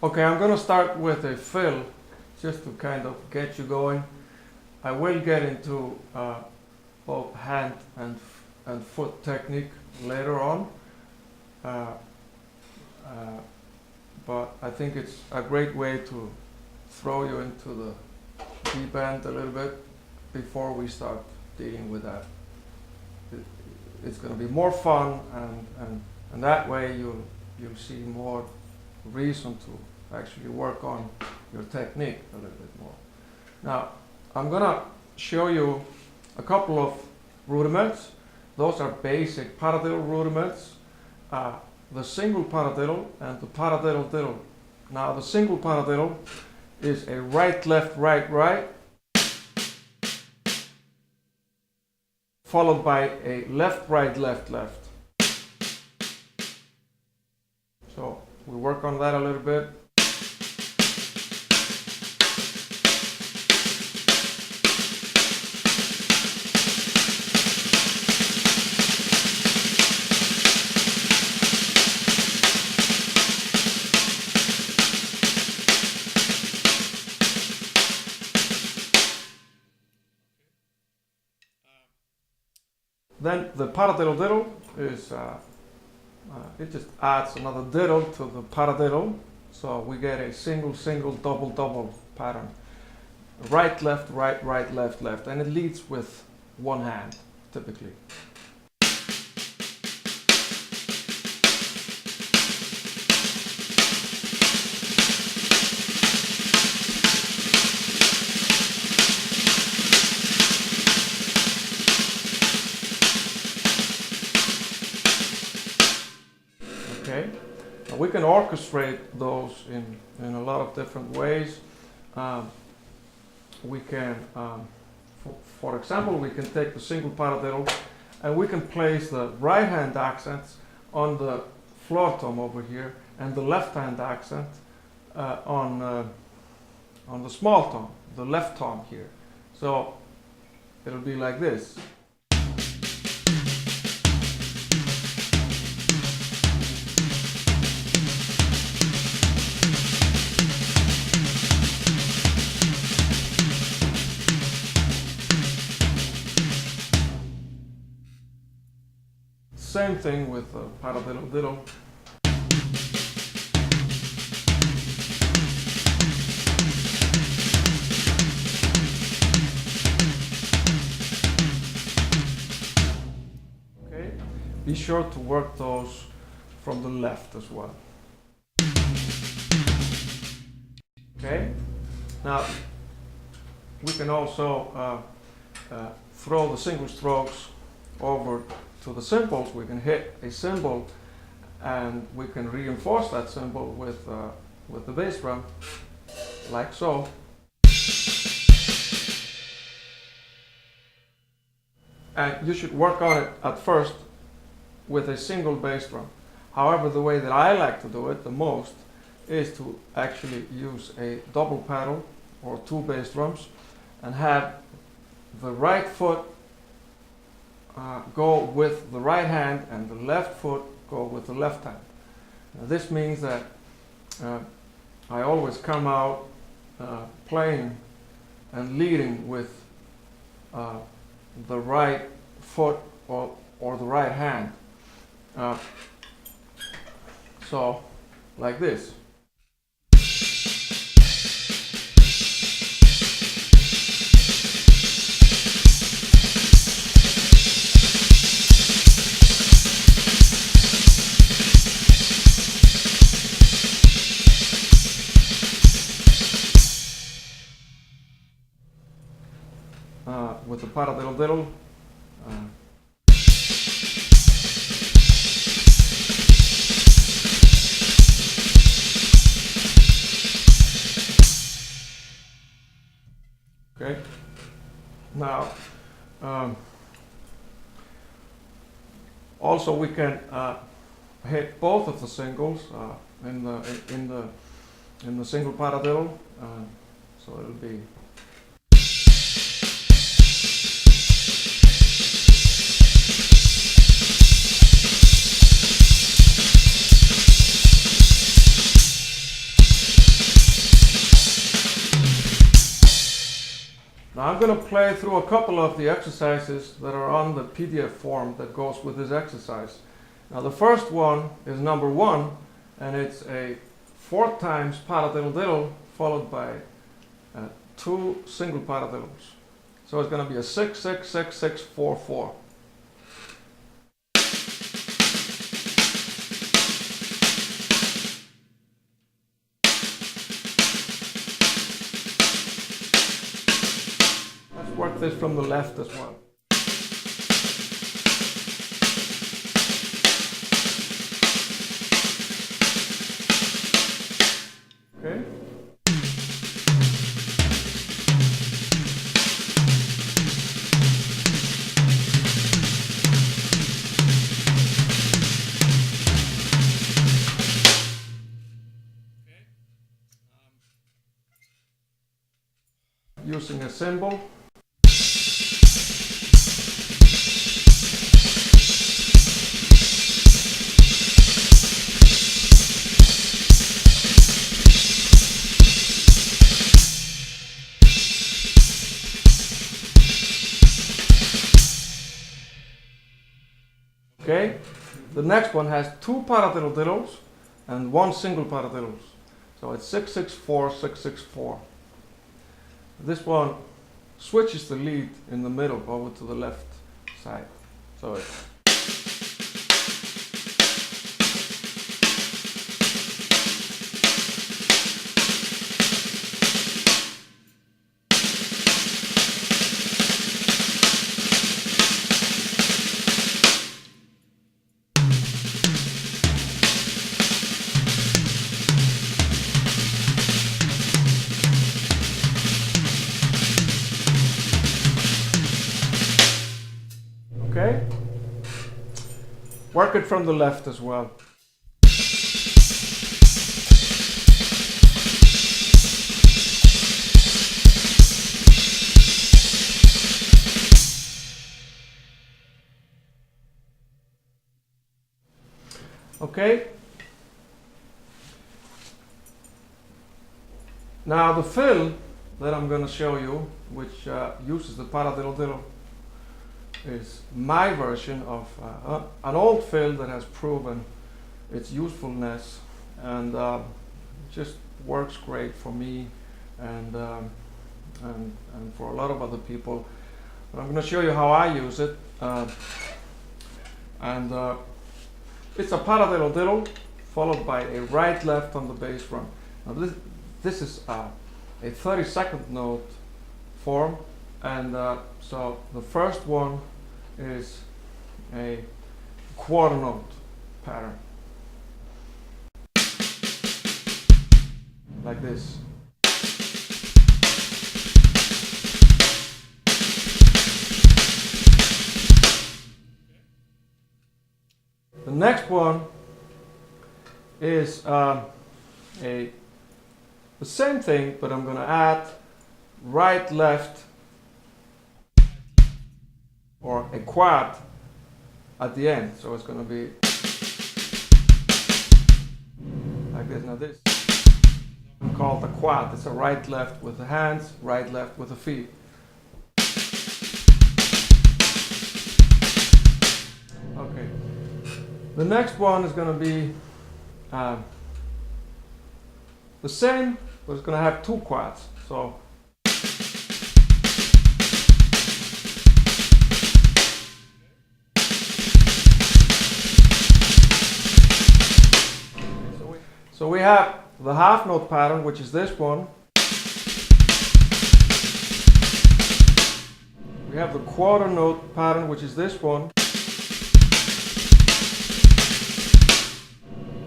Okay, I'm gonna start with a fill just to kind of get you going. I will get into both hand and foot technique later on, uh, uh, but I think it's a great way to throw you into the deep end a little bit before we start dealing with that. It's going to be more fun, and that way you'll see more reason to actually work on your technique a little bit more. Now, I'm going to show you a couple of rudiments. Those are basic paradiddle rudiments. The single paradiddle and the paradiddle diddle. Now, the single paradiddle is a right, left, right, right, followed by a left, right, left, left. So we work on that a little bit. Then the paradiddle diddle is, it just adds another diddle to the paradiddle. So we get a single, single, double, double pattern. Right, left, right, right, left, left. And it leads with one hand, typically. Okay, now we can orchestrate those in a lot of different ways. We can, for example, we can take the single paradiddle and we can place the right hand accents on the floor tom over here and the left hand accent on the small tom, the left tom here. So it'll be like this. Same thing with paradiddle diddle. Okay, be sure to work those from the left as well. Okay, now we can also throw the single strokes over to the cymbals. We can hit a cymbal and we can reinforce that cymbal with the bass drum, like so. And you should work on it at first with a single bass drum. However, the way that I like to do it the most is to actually use a double paddle or two bass drums and have the right foot go with the right hand and the left foot go with the left hand. Now, this means that I always come out playing and leading with the right foot or the right hand. So, like this. With the paradiddle diddle. Okay. Now, also we can hit both of the singles in the single paradiddle. So it'll be. Now I'm going to play through a couple of the exercises that are on the PDF form that goes with this exercise. Now the first one is number 1, and it's a 4 times paradiddle diddle followed by 2 single paradiddles. So it's going to be a 6, 6, 6, 6, 4, 4. Let's work this from the left as well. Okay. Using a cymbal. Okay, the next one has 2 paradiddle diddles and 1 single paradiddles. So it's 6, 6, 4, 6, 6, 4. This one switches the lead in the middle over to the left side. So it's okay. Work it from the left as well. Okay. Now the fill that I'm going to show you, which uses the paradiddle diddle, is my version of an old fill that has proven its usefulness, and just works great for me and for a lot of other people. But I'm going to show you how I use it, it's a paradiddle diddle followed by a right left on the bass drum. Now this is a 32nd note form, and so the first one is a quarter note pattern, like this. The next one is the same thing, but I'm going to add right left or a quad at the end, so it's going to be like this. Now this is called a quad. It's a right left with the hands, right left with the feet. Okay, the next one is going to be the same, but it's going to have 2 quads. So So we have the half note pattern, which is this one. We have the quarter note pattern, which is this one.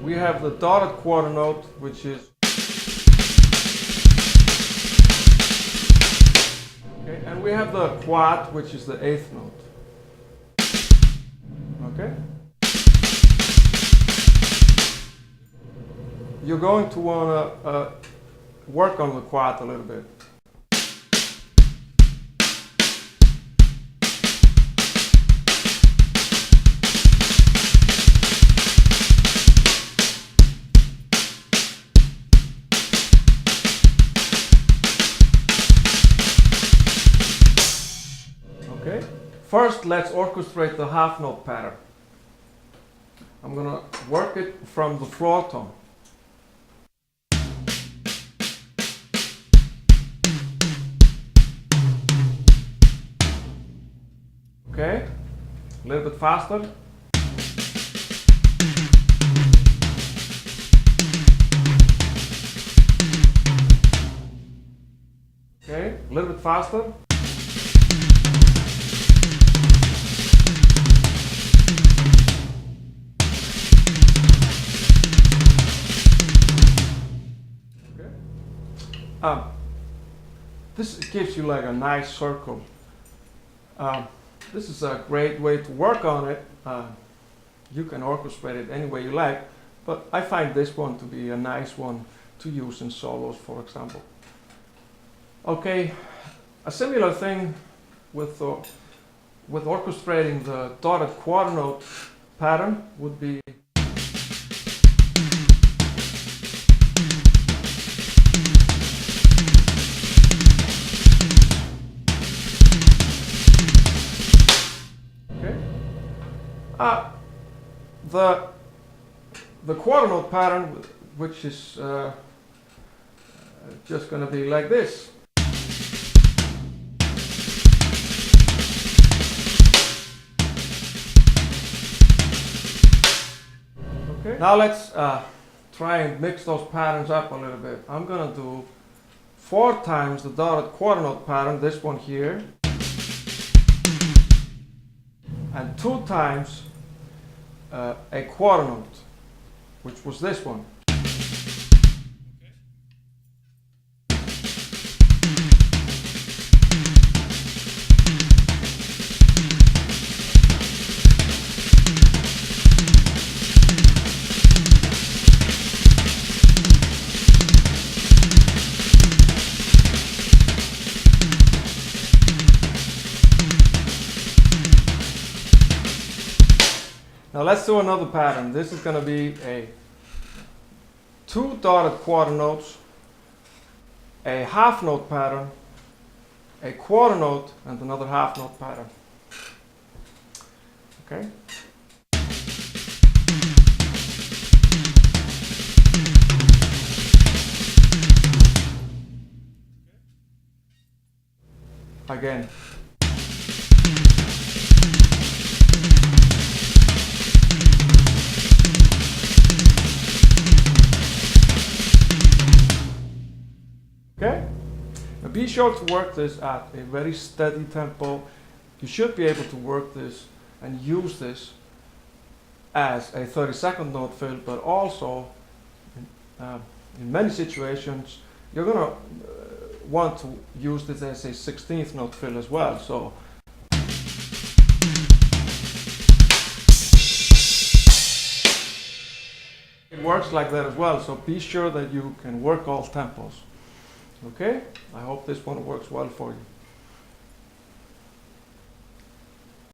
We have the dotted quarter note, which is okay, and we have the quad, which is the 8th note. Okay. You're going to want to work on the quad a little bit. Okay. First, let's orchestrate the half note pattern. I'm gonna work it from the floor tone. Okay, a little bit faster. Okay, a little bit faster. Okay. This gives you like a nice circle. This is a great way to work on it. You can orchestrate it any way you like, but I find this one to be a nice one to use in solos, for example. Okay, a similar thing with orchestrating the dotted quarter note pattern would be the quarter note pattern, which is just going to be like this. Okay. Now let's try and mix those patterns up a little bit. I'm going to do 4 times the dotted quarter note pattern, this one here, and 2 times a quarter note, which was this one. Now let's do another pattern. This is going to be a 2 dotted quarter notes, a half note pattern, a quarter note, and another half note pattern. Okay? Again. Okay? Now be sure to work this at a very steady tempo. You should be able to work this and use this as a 32nd note fill, but also in many situations you're going to want to use this as a 16th note fill as well. So it works like that as well, so be sure that you can work all tempos. Okay? I hope this one works well for you.